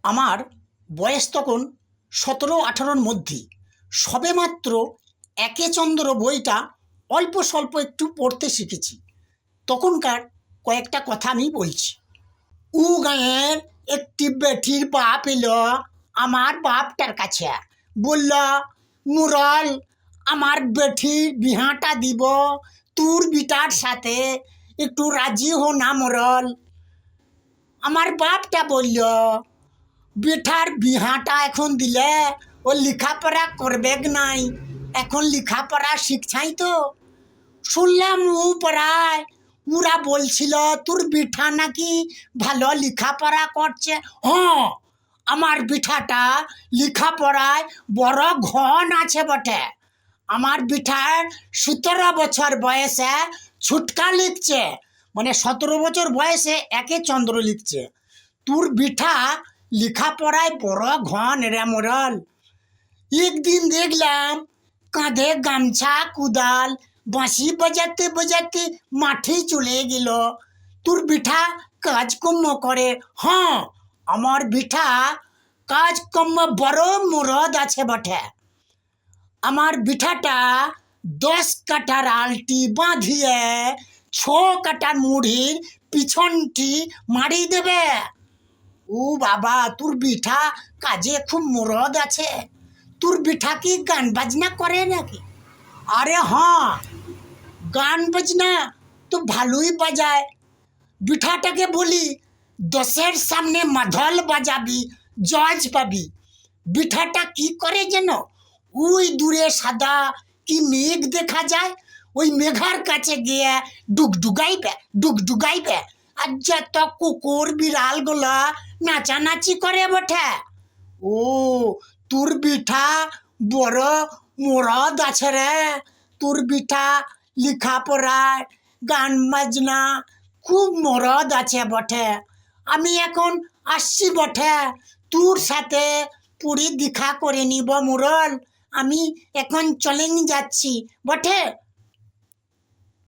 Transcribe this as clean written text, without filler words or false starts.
আমার বয়স তখন 17-18-র মধ্যে। সবেমাত্র একে চন্দ্র বইটা অল্প স্বল্প একটু পড়তে শিখেছি। তখনকার কয়েকটা কথা আমি বলছি। উ গাঁয়ের একটি বেঠির বাপ এলো আমার বাপটার কাছে, বলল, মুরল, আমার বেঠির বিহাটা দিব, তোর বিটার সাথে একটু রাজি হো না মুরল। আমার বাপটা বলল, বেটার বিহাটা এখন দিলে ও লেখাপড়া করবে নাই, এখন লেখাপড়া শিখছাই তো। শুনলাম ও পড়ায় ওরা বলছিল তোর বিঠা নাকি ভালো লেখাপড়া করছে। হ্যাঁ, আমার বিঠাটা লেখাপড়ায় বড় ঘন আছে বটে। আমার বিঠার 17 বছর বয়সে ছুটকা লিখছে, মানে 17 বছর বয়সে একে চন্দ্র লিখছে। তোর বিঠা লেখাপড়ায় বড় ঘন রে মোরল। একদিন দেখলাম কাঁধে গামছা কুদাল বাঁশি বাজাতে বাজাতে মাঠে চলে গেল। তোর বিঠা কাজকর্ম করে? হ্যাঁ, আমার বিঠা কাজকর্ম বড় মুরদ আছে বটে। আমার বিঠাটা 10 কাঠার আলটি বাঁধিয়ে 6 কাঠার মুড়ির পিছনটি মারি দেবে। ও বাবা, তোর বিঠা কাজে খুব মুরদ আছে। তোর বিঠা কি গান বাজনা করে নাকি? আরে হ্যাঁ, গান বাজনা তো ভালোই বাজায়। বিঠাটাকে বলি, 10-এর সামনে মাদল বাজাবি, জজ পাবি। বিঠাটা কি করে যেন, ওই দূরে সাদা কি মেঘ দেখা যায়, ওই মেঘার কাছে গিয়ে ডুগডুগাইবে ডুগডুগাইবে, আর যত কুকুর বিড়াল গুলা নাচানাচি করে বটে। ও, তোর বিঠা বড় মুরদ আছে রে। তোর বিঠা লেখাপড়ায় গান বাজনা খুব মুরদ আছে বটে। আমি এখন আসছি বটে, তোর সাথে পুরী দেখা করে নিব মুরল। আমি এখন চলে যাচ্ছি বটে।